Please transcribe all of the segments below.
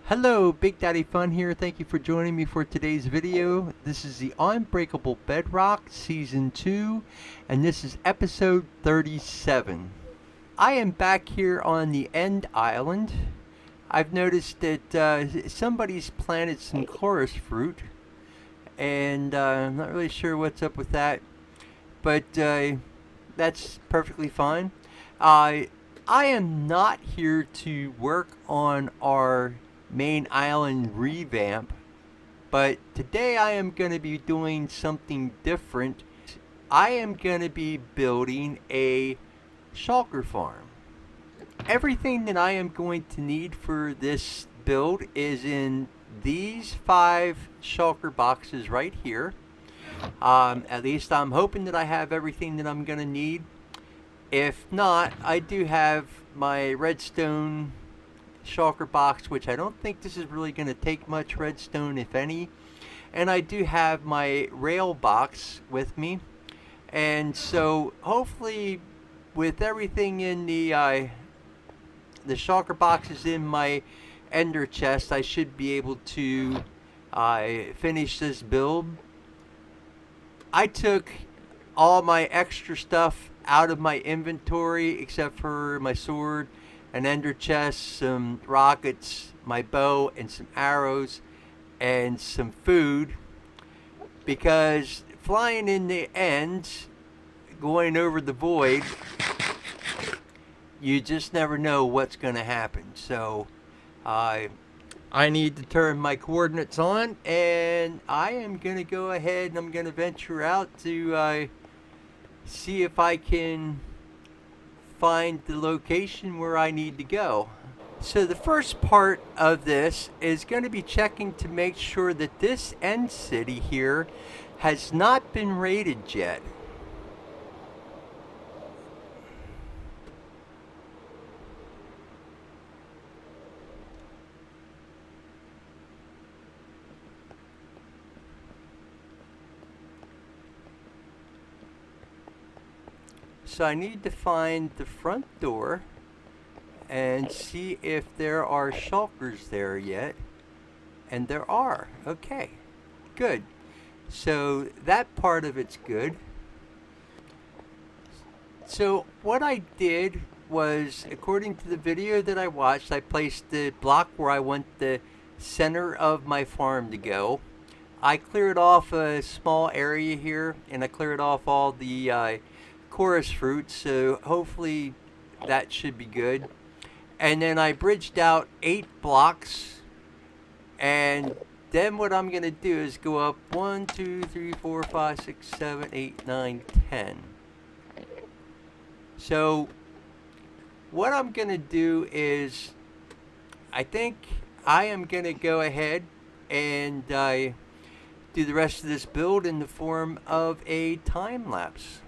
Hello, Big Daddy Fun here. Thank you for joining me for today's video. This is the Unbreakable Bedrock Season 2, and this is episode 37. I am back here on the end island. I've noticed that somebody's planted some chorus fruit, and I'm not really sure what's up with that, but that's perfectly fine. I am not here to work on our main island revamp, but today I am going to be doing something different. I am going to be building a shulker farm. Everything that I am going to need for this build is in these 5 shulker boxes right here. At least I'm hoping that I have everything that I'm going to need. If not, I do have my redstone shulker box, which I don't think this is really going to take much redstone, if any. And I do have my rail box with me. And so hopefully with everything in the shulker boxes in my ender chest, I should be able to finish this build. I took all my extra stuff out of my inventory except for my sword, an ender chest, some rockets, my bow, and some arrows, and some food, because flying in the end, going over the void, you just never know what's going to happen. So I need to turn my coordinates on, and I am going to go ahead and I'm going to venture out to see if I can find the location where I need to go. So the first part of this is going to be checking to make sure that this end city here has not been raided yet. So I need to find the front door and see if there are shulkers there yet. And there are. Okay, good. So that part of it's good. So what I did was, according to the video that I watched, I placed the block where I want the center of my farm to go. I cleared off a small area here, and I cleared off all the chorus fruit, so hopefully that should be good. And then I bridged out 8 blocks, and then what I'm going to do is go up 1, 2, 3, 4, 5, 6, 7, 8, 9, 10. So what I'm going to do is, I think I am going to go ahead and do the rest of this build in the form of a time lapse.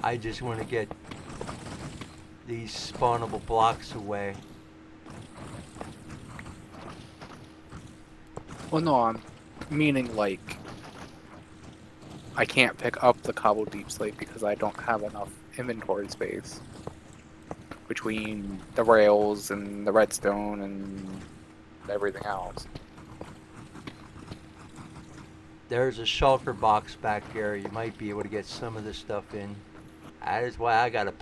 I just want to get these spawnable blocks away. Well, no, I'm meaning like I can't pick up the cobble deep slate because I don't have enough inventory space between the rails and the redstone and everything else. There's a shulker box back there. You might be able to get some of this stuff in. That is why I got a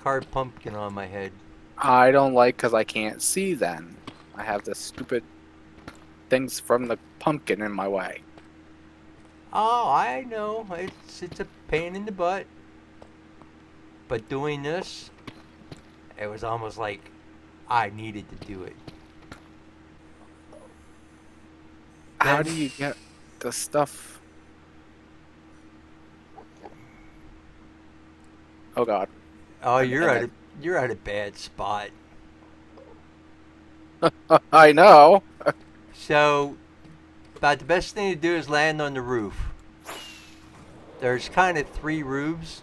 carved pumpkin on my head. I don't like because I can't see then. I have the stupid things from the pumpkin in my way. Oh, I know. It's a pain in the butt. But doing this, it was almost like I needed to do it. How do you get the stuff? Oh God. Oh, you're at a bad spot. I know. So, about the best thing to do is land on the roof. There's kind of 3 roofs.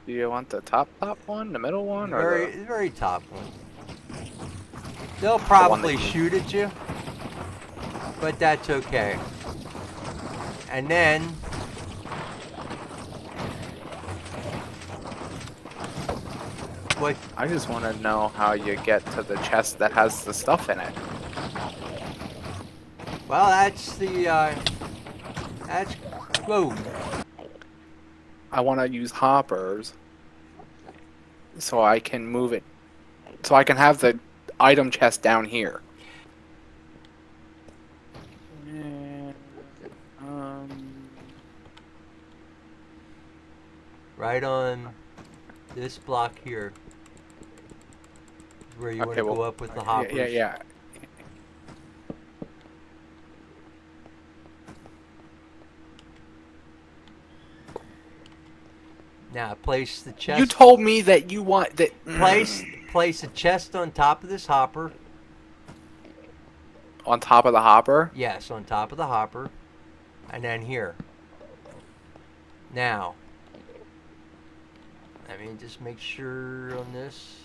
Do you want the top one, the middle one, or Very top one. They'll probably shoot at you, but that's okay. And then what? I just want to know how you get to the chest that has the stuff in it. Well, that's whoa. I want to use hoppers so I can move it, so I can have the item chest down here. Right on this block here is where you want to go up with the hoppers. Yeah. Now place the chest. You told me that you want that. Place a chest on top of this hopper. On top of the hopper? Yes, on top of the hopper. And then here. Now, let me just make sure on this.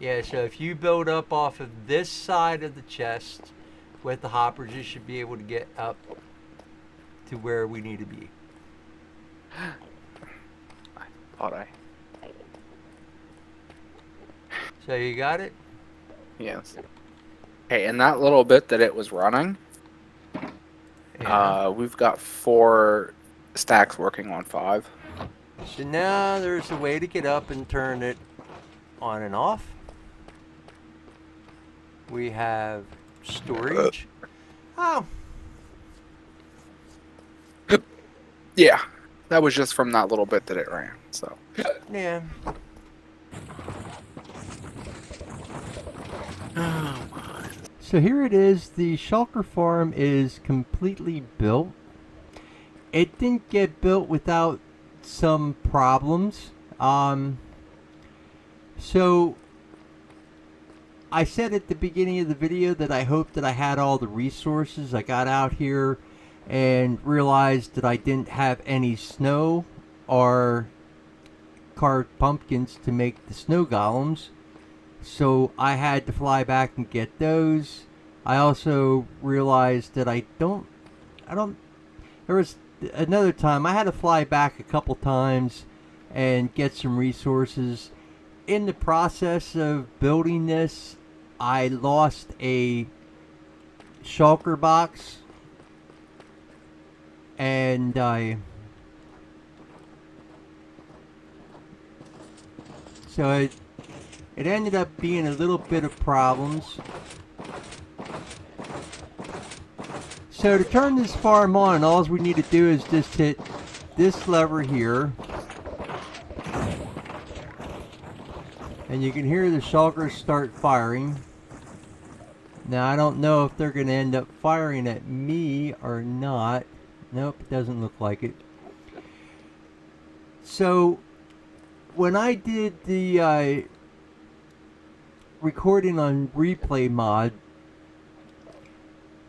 Yeah, so if you build up off of this side of the chest with the hoppers, you should be able to get up to where we need to be. So you got it? Yes. Okay, and that little bit that it was running, Yeah. we've got 4 stacks working on 5. So now there's a way to get up and turn it on and off. We have storage. Oh. Yeah, that was just from that little bit that it ran, so. Yeah. So here it is. The Shulker farm is completely built. It didn't get built without some problems. So I said at the beginning of the video that I hoped that I had all the resources. I got out here and realized that I didn't have any snow or carved pumpkins to make the snow golems. So I had to fly back and get those. I also realized that there was another time I had to fly back a couple times and get some resources. In the process of building this, I lost a shulker box, and it ended up being a little bit of problems. So to turn this farm on, all we need to do is just hit this lever here. And you can hear the shulkers start firing. Now I don't know if they're going to end up firing at me or not. Nope, it doesn't look like it. So when I did the recording on replay mod,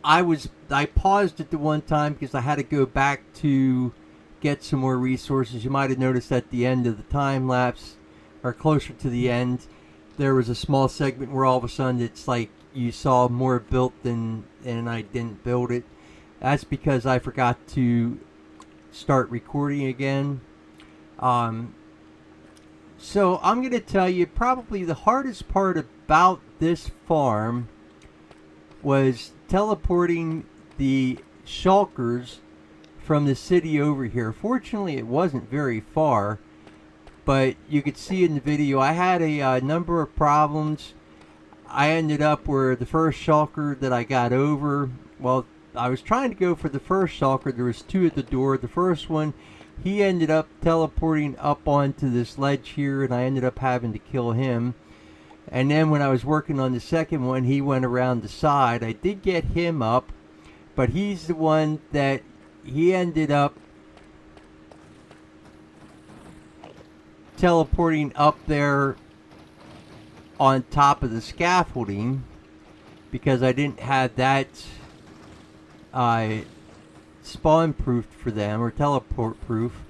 I paused it the one time because I had to go back to get some more resources. You might have noticed at the end of the time lapse, or closer to the end, there was a small segment where all of a sudden it's like you saw more built than and I didn't build it. That's because I forgot to start recording again. So I'm going to tell you probably the hardest part about this farm was teleporting the shulkers from the city over here. Fortunately, it wasn't very far, but you could see in the video I had a number of problems. I ended up where the first shulker that I got over, well, I was trying to go for the first shulker. There was two at the door. The first one, he ended up teleporting up onto this ledge here, and I ended up having to kill him. And then when I was working on the second one, he went around the side. I did get him up, but he's the one that he ended up teleporting up there on top of the scaffolding because I didn't have that spawn proofed for them, or teleport proof.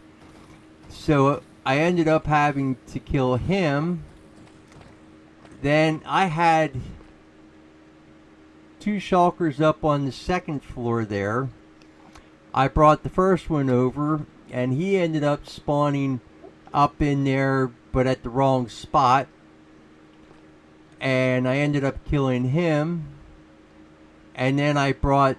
So I ended up having to kill him. Then I had two shulkers up on the second floor there. I brought the first one over, and he ended up spawning up in there, but at the wrong spot. And I ended up killing him. And then I brought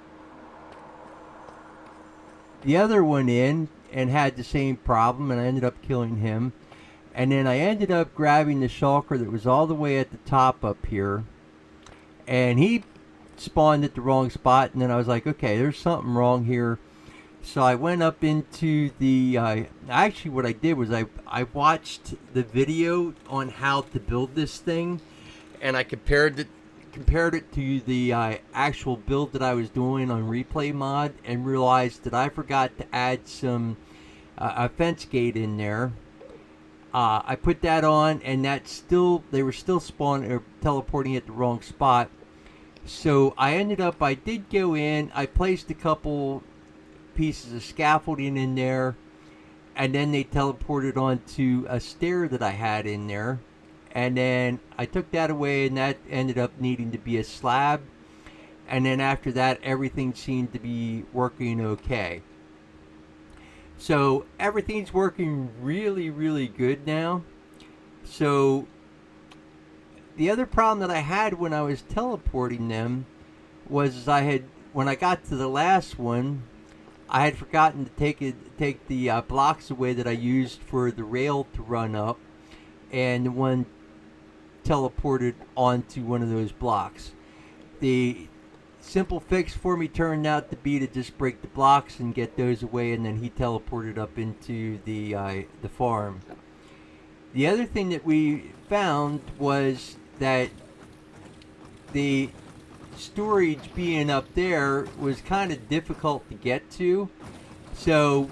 the other one in and had the same problem, and I ended up killing him. And then I ended up grabbing the shulker that was all the way at the top up here, and he spawned at the wrong spot. And then I was like, okay, there's something wrong here. So I went up into the actually what I did was I watched the video on how to build this thing, and I compared it to the actual build that I was doing on Replay Mod, and realized that I forgot to add some a fence gate in there. I put that on, and they were still spawning or teleporting at the wrong spot. So I did go in, I placed a couple pieces of scaffolding in there, and then they teleported onto a stair that I had in there. And then I took that away, and that ended up needing to be a slab. And then after that, everything seemed to be working okay. So everything's working really, really good now. So the other problem that I had when I was teleporting them was when I got to the last one, I had forgotten to take the blocks away that I used for the rail to run up, and the one teleported onto one of those blocks. The simple fix for me turned out to be to just break the blocks and get those away, and then he teleported up into the farm. The other thing that we found was that the storage being up there was kind of difficult to get to, so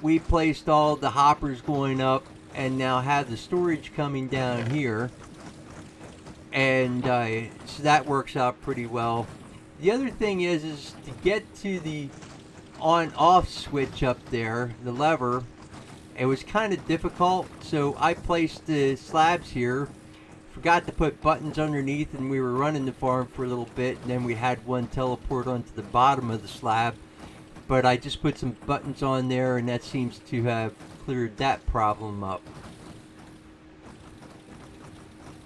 we placed all the hoppers going up and now have the storage coming down here, and so that works out pretty well. The other thing is to get to the on-off switch up there, the lever. It was kind of difficult, so I placed the slabs here. Forgot to put buttons underneath, and we were running the farm for a little bit, and then we had one teleport onto the bottom of the slab. But I just put some buttons on there, and that seems to have cleared that problem up.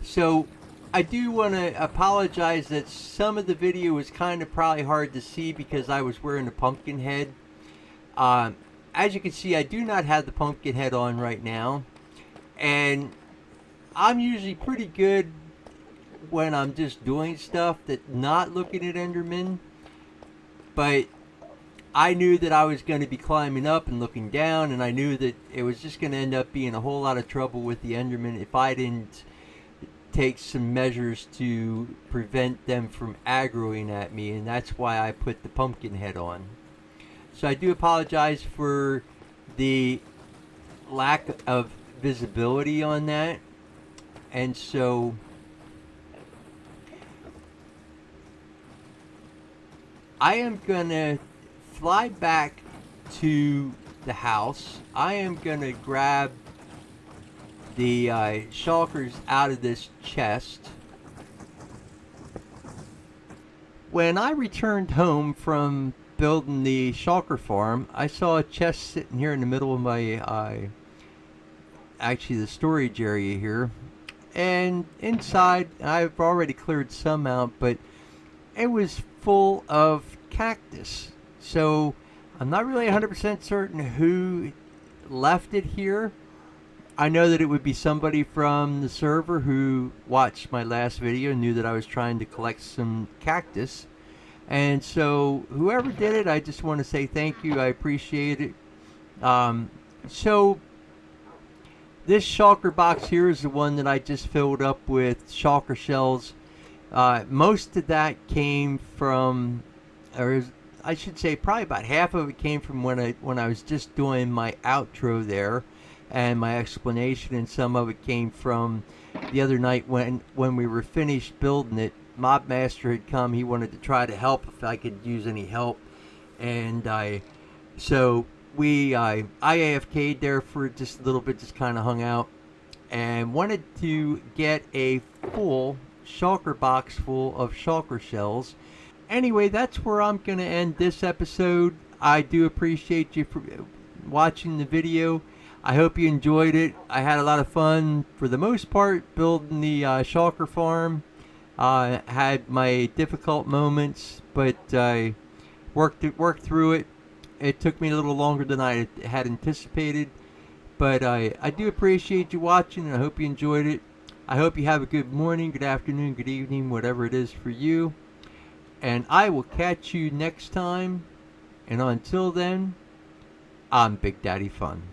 So I do want to apologize that some of the video was kind of probably hard to see because I was wearing a pumpkin head. As you can see, I do not have the pumpkin head on right now, and I'm usually pretty good when I'm just doing stuff that's not looking at Endermen, but I knew that I was going to be climbing up and looking down, and I knew that it was just going to end up being a whole lot of trouble with the Endermen if I didn't take some measures to prevent them from aggroing at me, and that's why I put the pumpkin head on. So I do apologize for the lack of visibility on that. And so I am gonna fly back to the house. I am going to grab the shulkers out of this chest. When I returned home from building the shulker farm, I saw a chest sitting here in the middle of my, actually the storage area here. And inside, I've already cleared some out, but it was full of cactus. So I'm not really 100% certain who left it here. I know that it would be somebody from the server who watched my last video and knew that I was trying to collect some cactus. And so whoever did it, I just want to say thank you. I appreciate it. So this shulker box here is the one that I just filled up with shulker shells. Most of that came from, or I should say probably about half of it came from when I was just doing my outro there and my explanation, and some of it came from the other night when we were finished building it. Mobmaster had come. He wanted to try to help if I could use any help, and I AFK'd there for just a little bit, just kind of hung out, and wanted to get a full shulker box full of shulker shells. Anyway, that's where I'm going to end this episode. I do appreciate you for watching the video. I hope you enjoyed it. I had a lot of fun, for the most part, building the shulker farm. Had my difficult moments, but I worked through it. It took me a little longer than I had anticipated, but I do appreciate you watching, and I hope you enjoyed it. I hope you have a good morning, good afternoon, good evening, whatever it is for you. And I will catch you next time. And until then, I'm Big Daddy Fun.